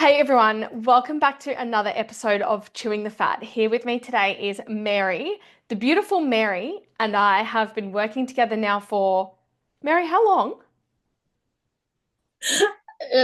Hey everyone, welcome back to another episode of Chewing the Fat. Here with me today is Mary. The beautiful Mary and I have been working together now for, Mary, how long?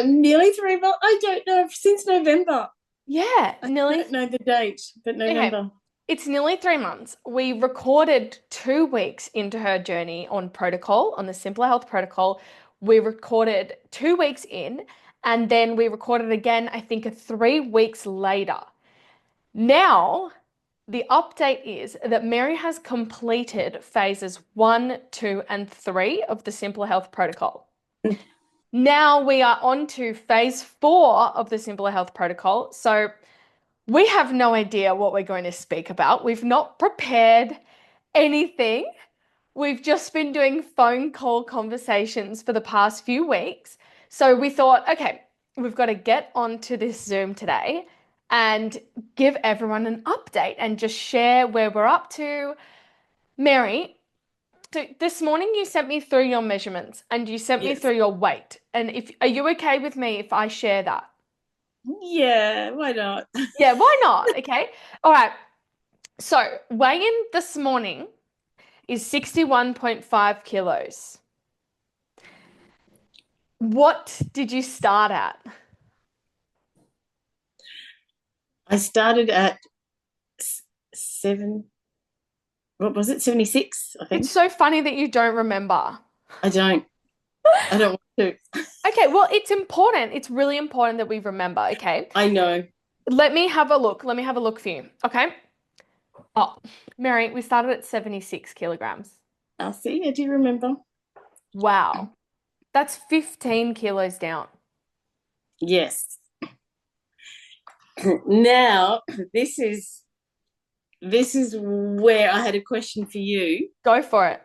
Nearly 3 months. I don't know, since November. Yeah, I nearly. don't know the date, but Okay, November. it's nearly 3 months. We recorded 2 weeks into her journey on protocol, on the Simpler Health Protocol. We recorded 2 weeks in, and then we recorded again, I think, 3 weeks later. Now, the update is that Mary has completed phases 1, 2, and 3 of the Simpler Health Protocol. Now we are on to phase 4 of the Simpler Health Protocol. So we have no idea what we're going to speak about. We've not prepared anything. We've just been doing phone call conversations for the past few weeks. So we thought, okay, we've got to get onto this Zoom today and give everyone an update and just share where we're up to. Mary, so this morning you sent me through your measurements and you sent me Yes. through your weight. And if are you okay with me if I share that? Yeah, why not? Yeah, why not? Okay. All right. So weigh-in this morning is 61.5 kilos. What did you start at? I started at seven, what was it? 76, I It's think. so funny that you don't remember. I don't, I don't want to. Okay, well, it's important. It's really important that we remember, okay? I know. Let me have a look. Let me have a look for you, okay? Oh, Mary, we started at 76 kilograms. I'll see. I do remember. Wow. That's 15 kilos down. Yes. Now, this is this is where I had a question for you. Go for it.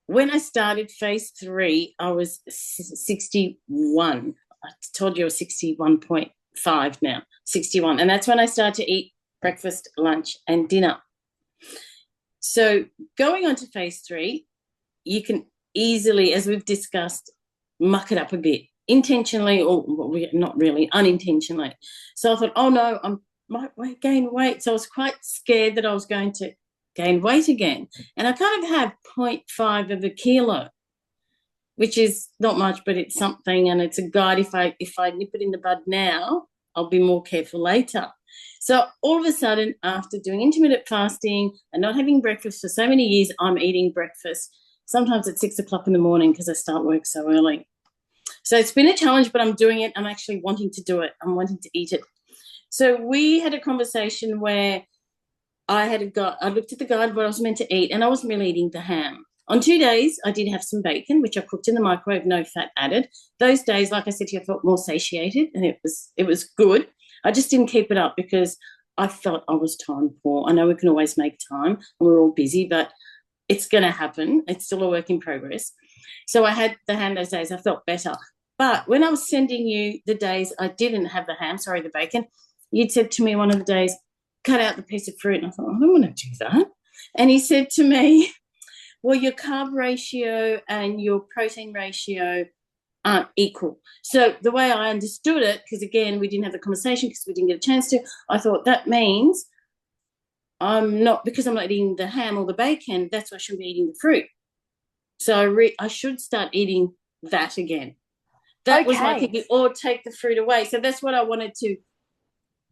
When I started phase 3, I was 61. I told you I was 61.5 now, 61. And that's when I started to eat breakfast, lunch, and dinner. So going on to phase 3, you can easily, as we've discussed, muck it up a bit, intentionally or not really, unintentionally. So I thought, oh no, I might gain weight. So I was quite scared that I was going to gain weight again. And I kind of have zero 0.5 of a kilo, which is not much, but it's something, and it's a guide. If I nip it in the bud now, I'll be more careful later. So all of a sudden, after doing intermittent fasting and not having breakfast for so many years, I'm eating breakfast sometimes at 6 o'clock in the morning because I start work so early. So it's been a challenge, but I'm doing it. I'm actually wanting to do it. I'm wanting to eat it. So we had a conversation where I looked at the guide what I was meant to eat, and I wasn't really eating the ham. On 2 days, I did have some bacon, which I cooked in the microwave, no fat added. Those days, like I said to you, I felt more satiated, and it was good. I just didn't keep it up because I felt I was time poor. I know we can always make time, and we're all busy, but it's going to happen. It's still a work in progress. So I had the ham those days. I felt better. But when I was sending you the days I didn't have the ham, sorry, the bacon, you'd said to me one of the days, cut out the piece of fruit. And I thought, I don't want to do that. And he said to me, well, your carb ratio and your protein ratio aren't equal. So the way I understood it, because again, we didn't have the conversation because we didn't get a chance to, I thought that means because I'm not eating the ham or the bacon, that's why I shouldn't be eating the fruit. So I should start eating that again. That was my Okay. thinking, or take the fruit away. So that's what I wanted to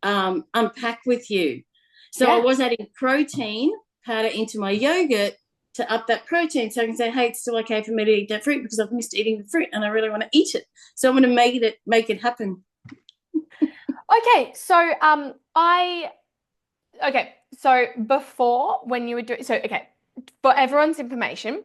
unpack with you. So I Yeah. was adding protein powder into my yogurt to up that protein so I can say, hey, it's still okay for me to eat that fruit because I've missed eating the fruit and I really want to eat it. So I'm going to make it happen. Okay, so okay, so before when you were doing so okay, for everyone's information,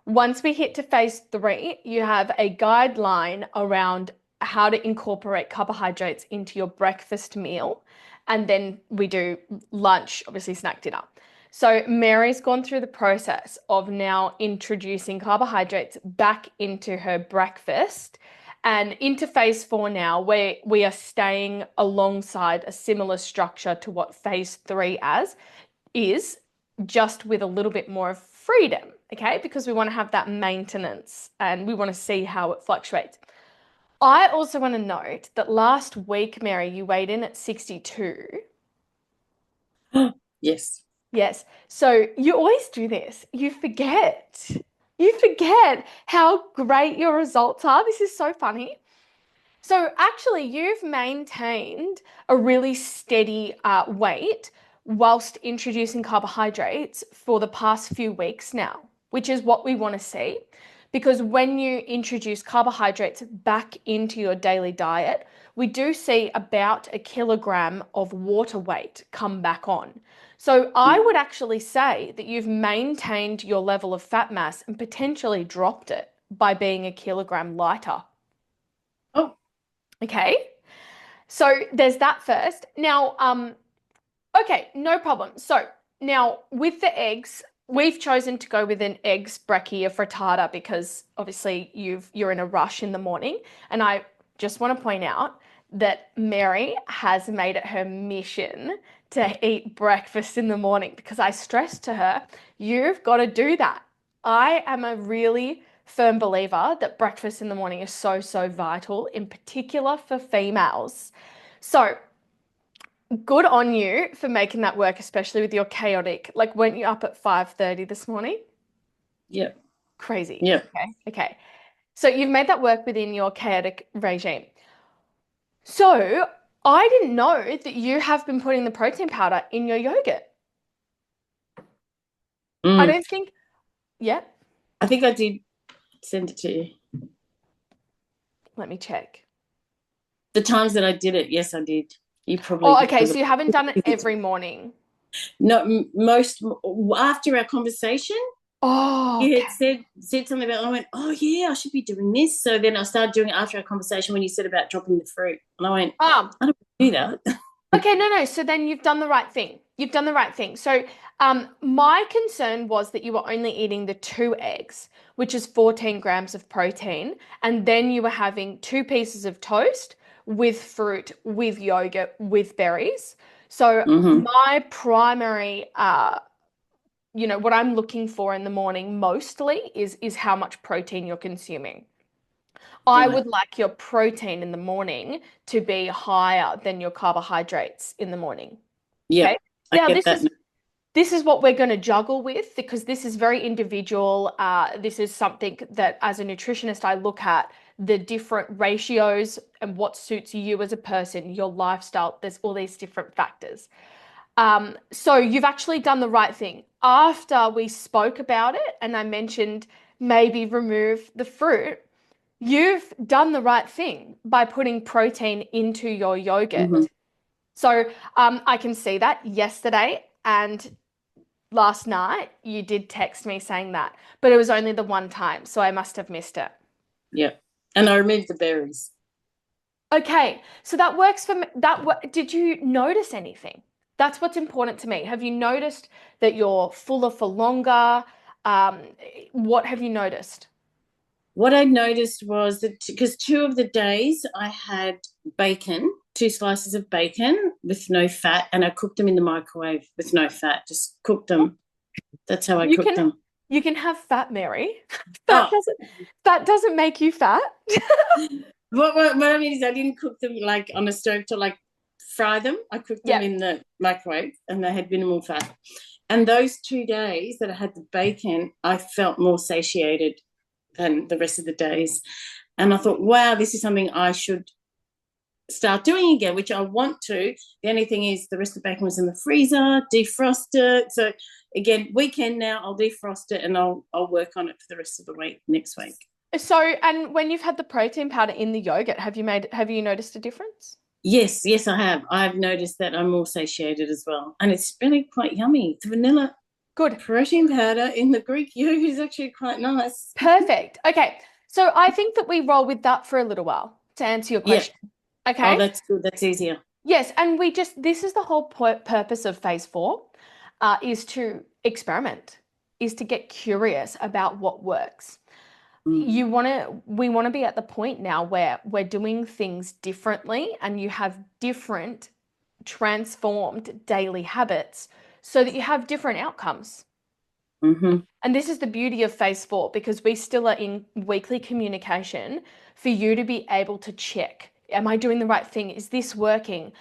once we hit to phase 3, you have a guideline around how to incorporate carbohydrates into your breakfast meal, and then we do lunch, obviously snack dinner. So Mary's gone through the process of now introducing carbohydrates back into her breakfast and into phase 4 now, where we are staying alongside a similar structure to what phase 3 as is, just with a little bit more freedom, okay? Because we want to have that maintenance and we want to see how it fluctuates. I also want to note that last week, Mary, you weighed in at 62. Yes. Yes. So you always do this. You forget. You forget how great your results are. This is so funny. So actually, you've maintained a really steady weight whilst introducing carbohydrates for the past few weeks now, which is what we want to see. Because when you introduce carbohydrates back into your daily diet, we do see about a kilogram of water weight come back on. So I would actually say that you've maintained your level of fat mass and potentially dropped it by being a kilogram lighter. Oh, Okay. So there's that first. Now, okay, no problem. So now with the eggs, we've chosen to go with an eggs breccia frittata because obviously you're in a rush in the morning. And I just want to point out that Mary has made it her mission to eat breakfast in the morning because I stressed to her, you've got to do that. I am a really firm believer that breakfast in the morning is so, so vital, in particular for females. So good on you for making that work, especially with your chaotic. Like, weren't you up at 5:30 this morning? yep, Crazy. yep. Okay. Okay. So you've made that work within your chaotic regime. So I didn't know that you have been putting the protein powder in your yogurt. I Mm. don't think, yeah, I think I did send it to you. let me check. The times that I did it, yes, I did. You probably Oh, did. okay. So you haven't done it every morning. No, most after our conversation, Oh, you okay. had said something about. I went, oh yeah, I should be doing this. So then I started doing it after our conversation when you said about dropping the fruit, and I went, Um, I don't do that. Okay, no, no. So then you've done the right thing. You've done the right thing. So, my concern was that you were only eating the two eggs, which is 14 grams of protein, and then you were having two pieces of toast with fruit, with yogurt, with berries. So, Mm-hmm. my primary, what I'm looking for in the morning mostly is how much protein you're consuming. I Right. would like your protein in the morning to be higher than your carbohydrates in the morning. Okay. Yep. I Now get this that. is this is what we're going to juggle with because this is very individual. This is something that as a nutritionist I look at the different ratios and what suits you as a person, your lifestyle. There's all these different factors. So you've actually done the right thing. After we spoke about it and I mentioned maybe remove the fruit, you've done the right thing by putting protein into your Mm-hmm. yogurt. So I can see that yesterday and last night you did text me saying that, but it was only the one time, so I must have missed it. Yep. And I removed the berries. Okay, so that works for me. Did you notice anything? That's what's important to me. Have you noticed that you're fuller for longer? Um, what have you noticed? What I noticed was that because two of the days I had bacon, two slices of bacon with no fat, and I cooked them in the microwave with no fat. Just cooked them. That's how I You cooked can them. you can have fat, Mary. That Oh, doesn't that doesn't make you fat. what I mean is I didn't cook them like on a stove to like fry them. I cooked them Yeah. in the microwave, and they had minimal fat. And those 2 days that I had the bacon, I felt more satiated than the rest of the days. And I thought, wow, this is something I should start doing again, which I want to. The only thing is the rest of the bacon was in the freezer, defrost it. So again, weekend now, I'll defrost it and I'll work on it for the rest of the week next week. So, and when you've had the protein powder in the yogurt, have you noticed a difference? Yes, yes, I have. I've noticed that I'm more satiated as well. And it's really quite yummy. The vanilla Good. protein powder in the Greek yogurt is actually quite nice. Perfect. Okay. So I think that we roll with that for a little while to answer your Yeah. question. Oh, Okay. that's good. That's easier. Yes, and this is the whole purpose of phase four, is to experiment, is to get curious about what works. Mm. We want to be at the point now where we're doing things differently and you have different transformed daily habits so that you have different outcomes. Mm-hmm. And this is the beauty of phase four because we still are in weekly communication for you to be able to check, am I doing the right thing? Is this working?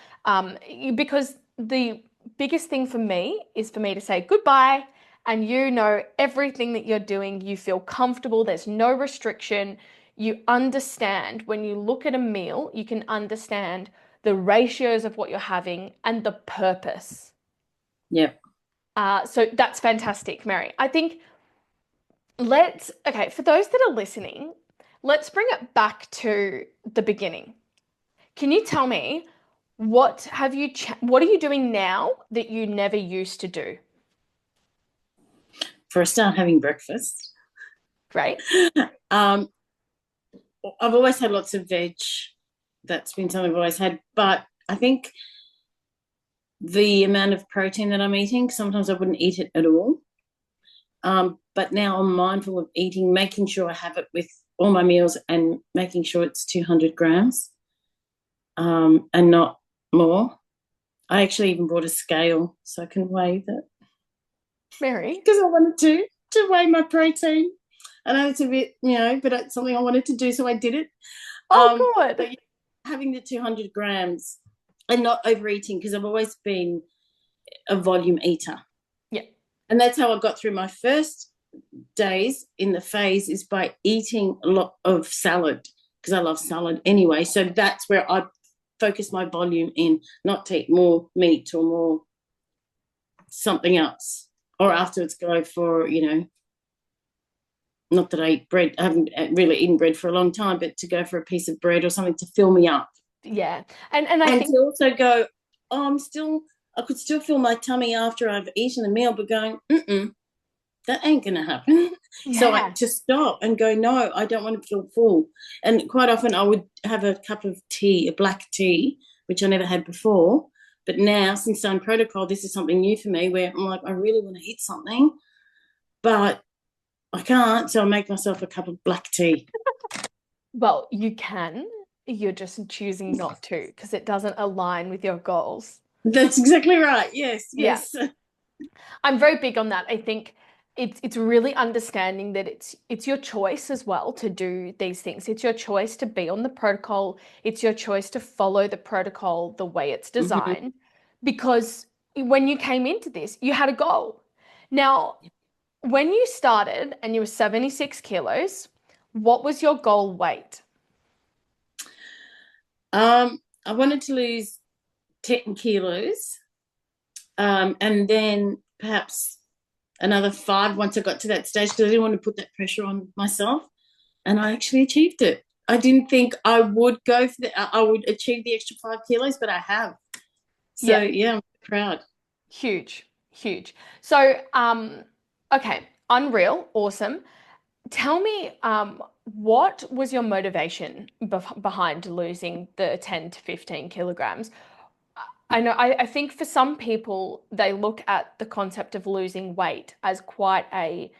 Because the biggest thing for me is for me to say goodbye and you know everything that you're doing, you feel comfortable, there's no restriction. You understand when you look at a meal, you can understand the ratios of what you're having and the purpose. Yep. So that's fantastic, Mary. I think okay, for those that are listening, let's bring it back to the beginning. Can you tell me what are you doing now that you never used to do? For a start, having breakfast. Great. Um, I've always had lots of veg. That's been something I've always had. But I think the amount of protein that I'm eating, sometimes I wouldn't eat it at all. But now I'm mindful of eating, making sure I have it with all my meals and making sure it's 200 grams and not more. I actually even bought a scale so I can weigh it Mary. because I wanted to weigh my protein. I know it's a bit, but it's something I wanted to do, so I did it. Oh, But good. yeah, having the 200 grams and not overeating because I've always been a volume eater. Yeah. And that's how I got through my first days in the phase is by eating a lot of salad because I love salad anyway. So that's where I focus my volume in, not to eat more meat or more something else. Or afterwards go for, not that I eat bread, I haven't really eaten bread for a long time, but to go for a piece of bread or something to fill me up. Yeah. And I And think to also go, I could still feel my tummy after I've eaten a meal, but going, that ain't going to happen. So I yeah. to stop and go, no, I don't want to feel full. And quite often I would have a cup of tea, a black tea, which I never had before. But now, since I'm protocol, this is something new for me where I'm like, I really want to eat something, but I can't. So I make myself a cup of black tea. Well, you can. You're just choosing not to because it doesn't align with your goals. That's exactly right. Yes, Yeah. yes. I'm very big on that. I think it's really understanding that it's your choice as well to do these things. It's your choice to be on the protocol. It's your choice to follow the protocol the way it's Mm-hmm. designed. Because when you came into this, you had a goal. Now, when you started and you were 76 kilos, what was your goal weight? I wanted to lose 10 kilos, and then perhaps another 5 once I got to that stage because I didn't want to put that pressure on myself. And I actually achieved it. I didn't think I would go for I would achieve the extra 5 kilos, but I have. So Yeah, yeah, I'm proud. huge, huge. So, okay, unreal, awesome. Tell me, what was your motivation behind losing the 10 to 15 kilograms? I know, I think for some people, they look at the concept of losing weight as quite a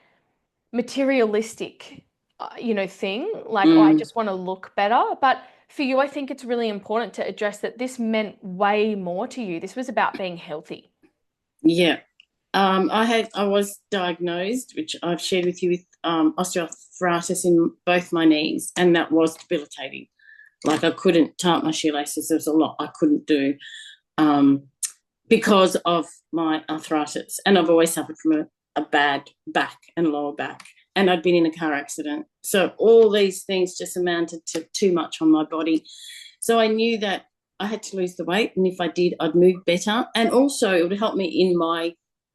materialistic, thing. Like, oh, I Mm, just want to look better. But for you, I think it's really important to address that this meant way more to you. This was about being healthy. yeah. I was diagnosed, which I've shared with you with osteoarthritis in both my knees, and that was debilitating. Like I couldn't tie up my shoelaces. There was a lot I couldn't do. Um, because of my arthritis. And I've always suffered from a bad back and lower back. And I'd been in a car accident. So all these things just amounted to too much on my body. So I knew that I had to lose the weight. And if I did, I'd move better. And also, it would help me in my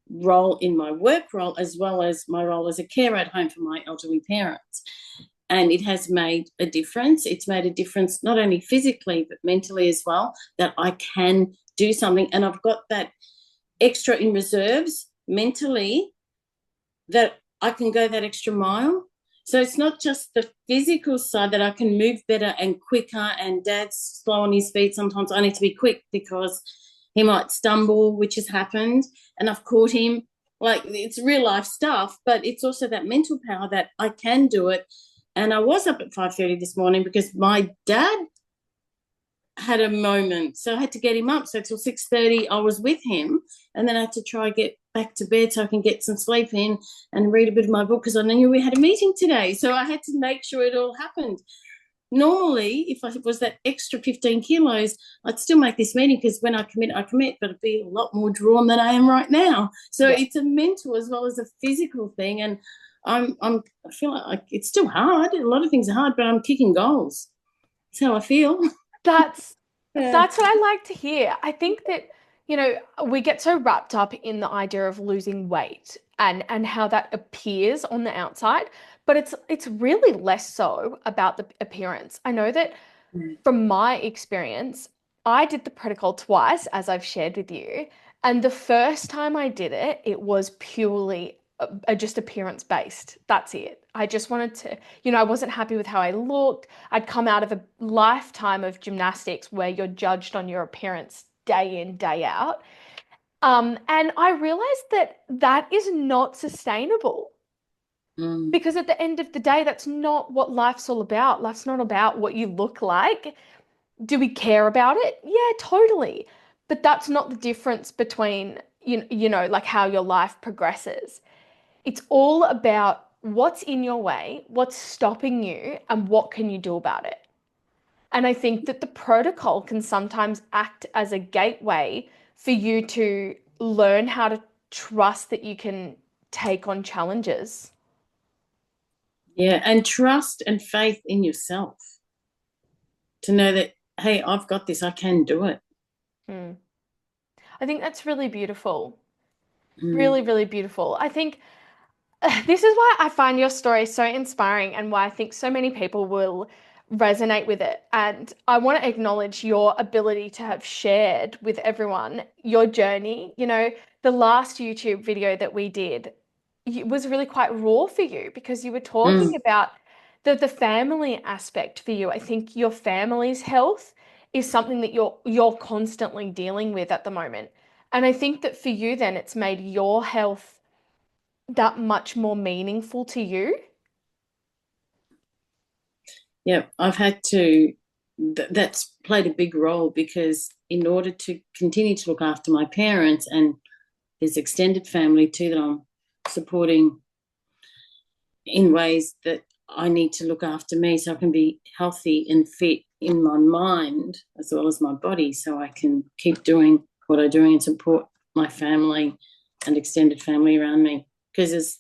role, in my work role, as well as my role as a carer at home for my elderly parents. And it has made a difference. It's made a difference not only physically, but mentally as well, that I can do something. And I've got that extra in reserves mentally that I can go that extra mile. So it's not just the physical side that I can move better and quicker, and dad's slow on his feet. Sometimes I need to be quick because he might stumble, which has happened, and I've caught him. Like it's real life stuff, but it's also that mental power that I can do it. And I was up at 5:30 this morning because my dad had a moment. So I had to get him up. So till 6:30 I was with him, and then I had to try get back to bed so I can get some sleep in and read a bit of my book because I knew we had a meeting today. So I had to make sure it all happened. Normally, if I was that extra 15 kilos, I'd still make this meeting because when I commit, but I'd be a lot more drawn than I am right now. So Yeah. it's a mental as well as a physical thing. And I feel like it's still hard. A lot of things are hard, but I'm kicking goals. That's how I feel. That's Yeah. that's what I like to hear. I think that, we get so wrapped up in the idea of losing weight and how that appears on the outside, but it's really less so about the appearance. I know that from my experience, I did the protocol twice, as I've shared with you. And the first time I did it, it was purely just appearance based. That's it. I just wanted to, I wasn't happy with how I looked. I'd come out of a lifetime of gymnastics where you're judged on your appearance day in, day out. And I realized that that is not sustainable. Mm. Because at the end of the day, that's not what life's all about. Life's not about what you look like. Do we care about it? Yeah, totally. But that's not the difference between, like how your life progresses. It's all about what's in your way, what's stopping you, and what can you do about it. And I think that the protocol can sometimes act as a gateway for you to learn how to trust that you can take on challenges. Yeah. And trust and faith in yourself to know that, hey, I've got this, I can do it. Mm. I think that's really beautiful. Mm. Really, really beautiful. I think this is why I find your story so inspiring and why I think so many people will resonate with it. And I want to acknowledge your ability to have shared with everyone your journey. The last YouTube video that we did was really quite raw for you because you were talking Mm. about the family aspect for you. I think your family's health is something that you're constantly dealing with at the moment. And I think that for you then it's made your health that much more meaningful to you. Yeah, I've had to, that's played a big role because in order to continue to look after my parents and there's extended family too that I'm supporting in ways that I need to look after me so I can be healthy and fit in my mind as well as my body so I can keep doing what I'm doing and support my family and extended family around me because there's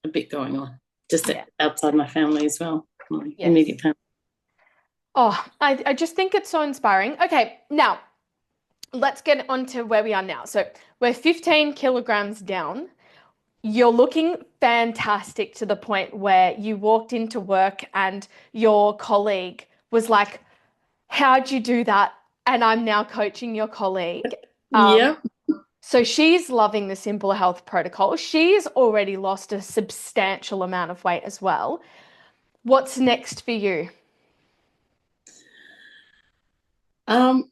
a bit going on just Yeah. outside my family as well, my Yes. immediate family. Oh, I just think it's so inspiring. Okay, now let's get on to where we are now. So we're 15 kilograms down. You're looking fantastic to the point where you walked into work and your colleague was like, how'd you do that? And I'm now coaching your colleague. Um, Yeah. so she's loving the Simple Health Protocol. She's already lost a substantial amount of weight as well. What's next for you? Um,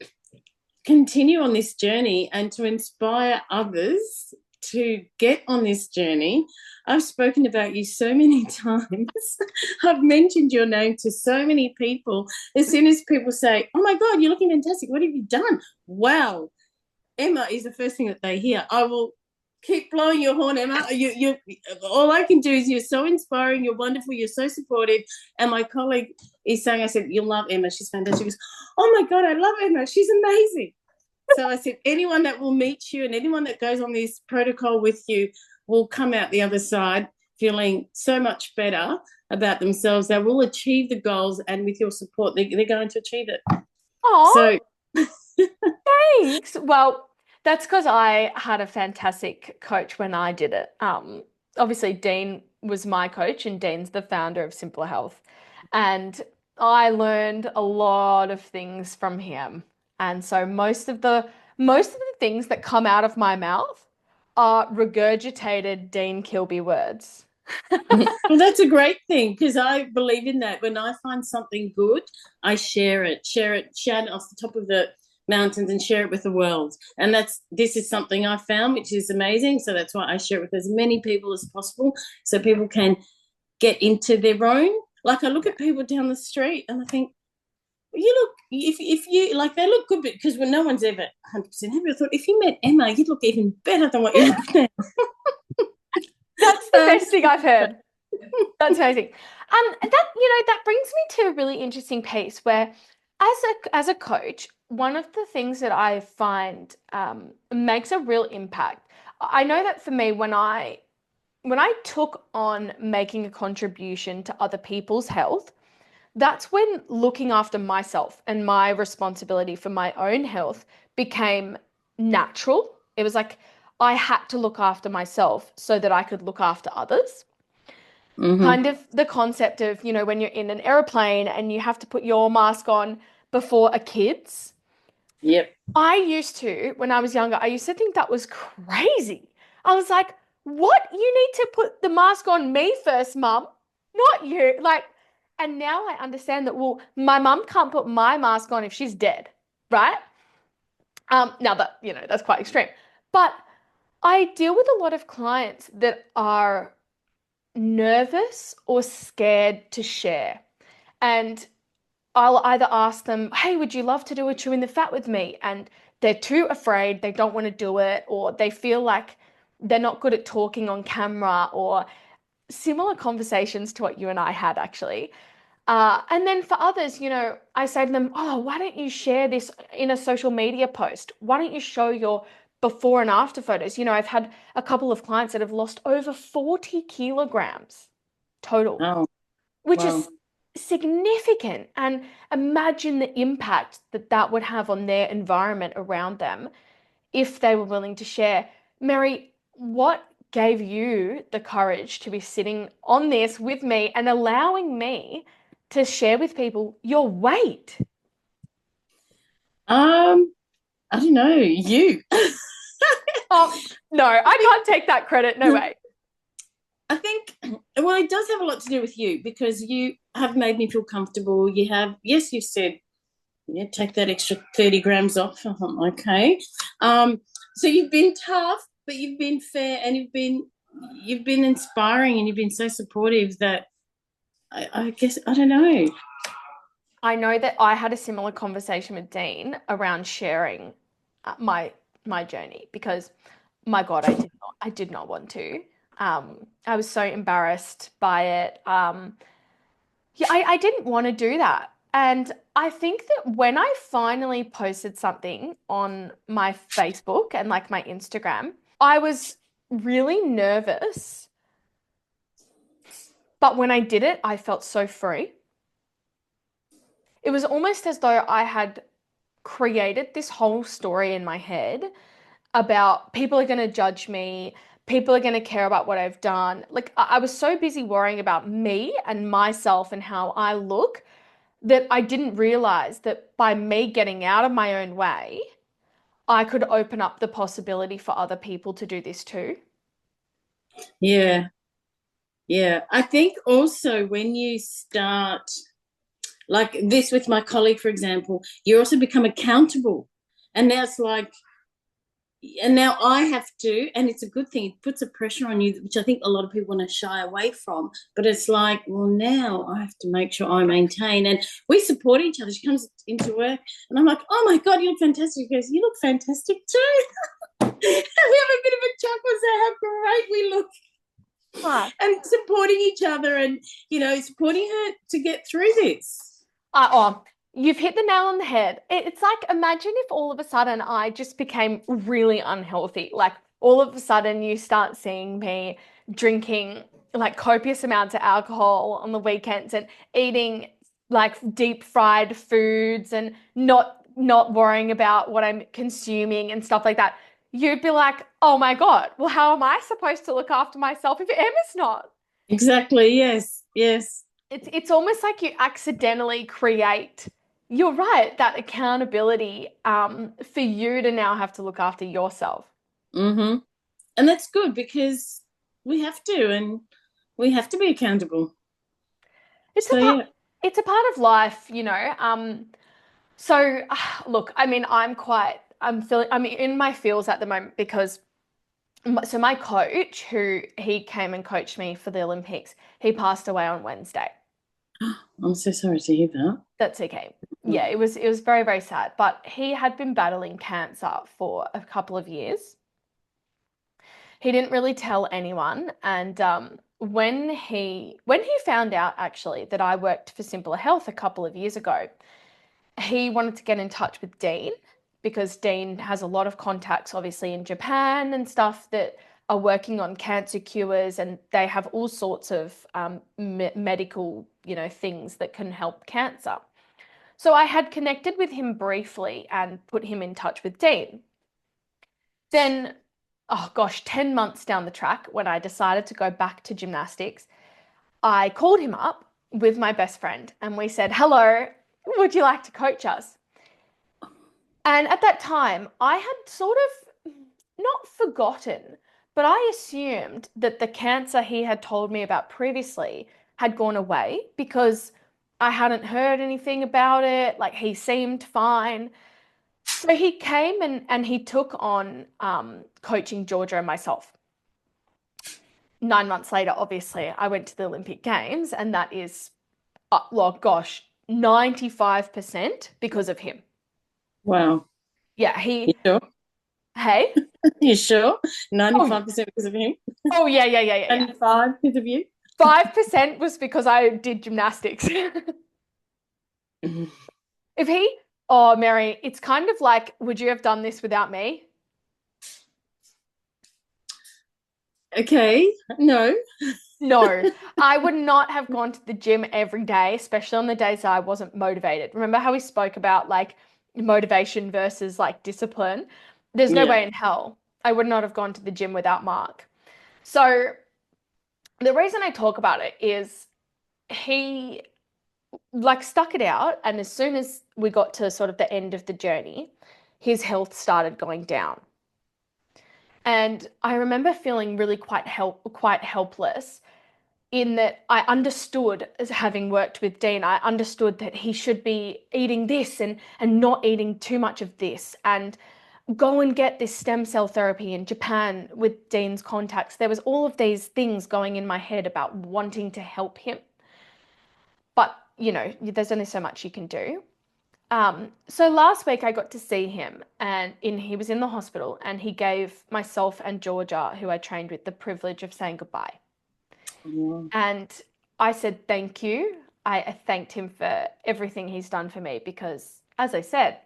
Continue on this journey and to inspire others to get on this journey. I've spoken about you so many times. I've mentioned your name to so many people. As soon as people say, "Oh my God, you're looking fantastic. What have you done?" Wow, Emma is the first thing that they hear. I will keep blowing your horn, Emma. All I can do is you're so inspiring. You're wonderful. You're so supportive. And my colleague is saying, I said, "You'll love Emma. She's fantastic." She goes, "Oh my God, I love Emma. She's amazing." So I said, anyone that will meet you and anyone that goes on this protocol with you will come out the other side feeling so much better about themselves. They will achieve the goals, and with your support, they're going to achieve it. Oh, So, thanks. Well, that's because I had a fantastic coach when I did it. Obviously, Dean was my coach, and Dean's the founder of Simpler Health. And I learned a lot of things from him. And so most of the things that come out of my mouth are regurgitated Dean Kilby words. well, that's a great thing because I believe in that. When I find something good, I share it, shout it off the top of the mountains and share it with the world. And this is something I found, which is amazing. So that's why I share it with as many people as possible so people can get into their own. Like I look Yeah. at people down the street and I think, you look, if you like, they look good because when no one's ever 100% happy. I thought if you met Emma, you'd look even better than what you look now. That's the best thing I've heard. That's amazing. That brings me to a really interesting piece where as a coach, one of the things that I find makes a real impact. I know that for me, when I took on making a contribution to other people's health, that's when looking after myself and my responsibility for my own health became natural. It was like I had to look after myself so that I could look after others. Mm-hmm. Kind of the concept of, when you're in an airplane and you have to put your mask on before a kid's. Yep. I used to, when I was younger, I used to think that was crazy. I was like, what? You need to put the mask on me first, mum, not you. Like, and now I understand that, well, my mum can't put my mask on if she's dead, right? Now that, that's quite extreme. But I deal with a lot of clients that are nervous or scared to share. And I'll either ask them, hey, would you love to do a chewing the fat with me? And they're too afraid, they don't want to do it, or they feel like they're not good at talking on camera, or similar conversations to what you and I had actually. And then for others, I say to them, oh, why don't you share this in a social media post? Why don't you show your before and after photos? I've had a couple of clients that have lost over 40 kilograms total, Oh, which wow. is significant. And imagine the impact that that would have on their environment around them if they were willing to share. Mary, what gave you the courage to be sitting on this with me and allowing me to share with people your weight? Um, I don't know, you. Oh, no, I can't take that credit. No way. I think, well, it does have a lot to do with you because you have made me feel comfortable. You have, yes, you said, yeah, take that extra 30 grams off. Okay. So you've been tough, but you've been fair and you've been inspiring and you've been so supportive that I guess, I don't know. I know that I had a similar conversation with Dean around sharing my journey because my God, I did not want to. I was so embarrassed by it. Yeah, I didn't want to do that. And I think that when I finally posted something on my Facebook and like my Instagram, I was really nervous. But when I did it, I felt so free. It was almost as though I had created this whole story in my head about people are going to judge me, people are going to care about what I've done. Like I was so busy worrying about me and myself and how I look that I didn't realize that by me getting out of my own way, I could open up the possibility for other people to do this too. Yeah. Yeah. I think also when you start like this with my colleague, for example, you also become accountable. And now it's like, and now I have to, and it's a good thing. It puts a pressure on you, which I think a lot of people want to shy away from. But it's like, well, now I have to make sure I maintain. And we support each other. She comes into work, and I'm like, oh my God, you look fantastic. She goes, you look fantastic too. And we have a bit of a chuckle, say how great we look, Right. and supporting each other, and supporting her to get through this. Oh, you've hit the nail on the head. It's like imagine if all of a sudden I just became really unhealthy. Like all of a sudden you start seeing me drinking like copious amounts of alcohol on the weekends and eating like deep fried foods and not worrying about what I'm consuming and stuff like that. You'd be like, "Oh my God, well, how am I supposed to look after myself if Emma's not?" Exactly. Yes. Yes. It's almost like you accidentally create, you're right, that accountability for you to now have to look after yourself. Mm-hmm. And that's good because we have to, and we have to be accountable. It's a So part yeah. it's a part of life. So look, I mean, I'm in my feels at the moment because so my coach, who he came and coached me for the Olympics, he passed away on Wednesday. I'm so sorry to hear that. That's okay. Yeah, it was very, very sad. But he had been battling cancer for a couple of years. He didn't really tell anyone, and when he found out actually that I worked for Simpler Health a couple of years ago, he wanted to get in touch with Dean because Dean has a lot of contacts, obviously, in Japan and stuff that are working on cancer cures, and they have all sorts of medical, things that can help cancer. So I had connected with him briefly and put him in touch with Dean. Then, oh gosh, 10 months down the track, when I decided to go back to gymnastics, I called him up with my best friend and we said, "Hello, would you like to coach us?" And at that time, I had sort of not forgotten, but I assumed that the cancer he had told me about previously had gone away because I hadn't heard anything about it. Like he seemed fine. So he came and he took on coaching Georgia and myself. 9 months later, obviously, I went to the Olympic Games, and that is, well, gosh, 95% because of him. Wow. Yeah, You sure? hey, You sure? oh, 95% because of him? oh yeah, yeah, yeah, yeah, yeah. 95 because of you? 5% was because I did gymnastics. Mhm. If he, oh, Mary, it's kind of like, would you have done this without me? Okay. No. No, I would not have gone to the gym every day, especially on the days that I wasn't motivated. Remember how we spoke about like motivation versus like discipline? There's no Yeah. way in hell I would not have gone to the gym without Mark. So the reason I talk about it is he like stuck it out, and as soon as we got to sort of the end of the journey, his health started going down. And I remember feeling really quite helpless in that I understood, as having worked with Dean, I understood that he should be eating this and not eating too much of this and go and get this stem cell therapy in Japan with Dean's contacts. There was all of these things going in my head about wanting to help him. But, there's only so much you can do. So last week I got to see him and he was in the hospital and he gave myself and Georgia, who I trained with, the privilege of saying goodbye. Wow. And I said thank you. I thanked him for everything he's done for me because, as I said,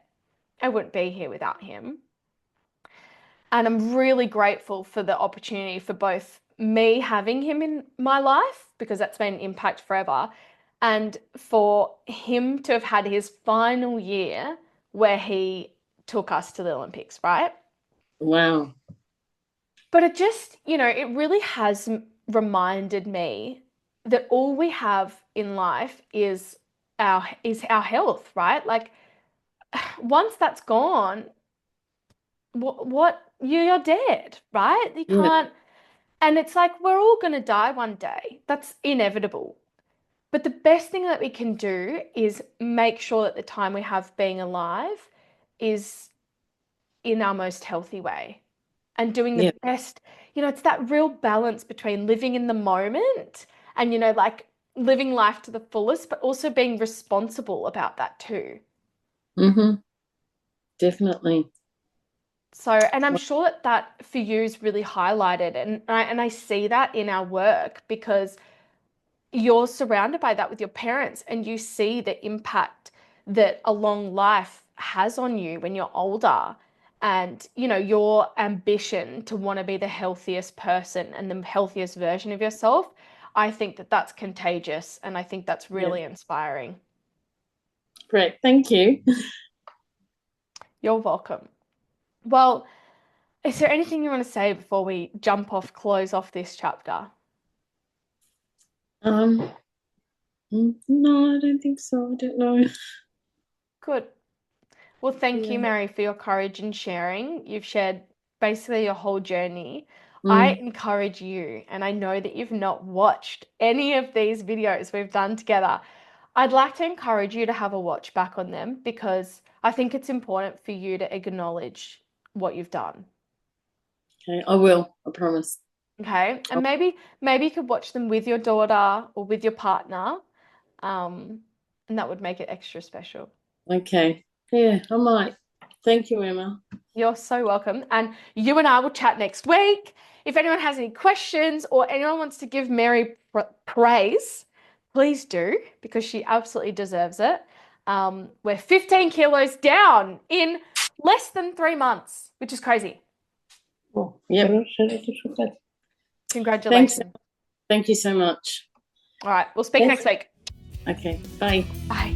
I wouldn't be here without him. And I'm really grateful for the opportunity for both me having him in my life, because that's been an impact forever, and for him to have had his final year where he took us to the Olympics, right? Wow. But it just, it really has reminded me that all we have in life is our health, right? Like once that's gone, what you're dead, right? You Yeah. can't, and it's like we're all going to die one day. That's inevitable. But the best thing that we can do is make sure that the time we have being alive is in our most healthy way and doing the Yeah. best. It's that real balance between living in the moment and, like living life to the fullest, but also being responsible about that too. Mm-hmm. Definitely. So, and I'm sure that for you is really highlighted, and I see that in our work because you're surrounded by that with your parents and you see the impact that a long life has on you when you're older, and your ambition to want to be the healthiest person and the healthiest version of yourself. I think that that's contagious and I think that's Yeah. really inspiring. Great. Thank you. You're welcome. Well, is there anything you want to say before we close off this chapter? Um, no, I don't think so. I don't know. Good. Well, thank you, Yeah. Mary, for your courage in sharing. You've shared basically your whole journey. I Mm. encourage you, and I know that you've not watched any of these videos we've done together. I'd like to encourage you to have a watch back on them because I think it's important for you to acknowledge what you've done. Okay, I will. I promise. Okay? And maybe you could watch them with your daughter or with your partner. And that would make it extra special. Okay. Yeah, I might. Thank you, Emma. You're so welcome. And you and I will chat next week. If anyone has any questions or anyone wants to give Mary praise, please do, because she absolutely deserves it. We're 15 kilos down in less than 3 months, which is crazy. Oh, yep. Congratulations. Thanks. Thank you so much. All right, we'll speak next week. Okay, bye. Bye.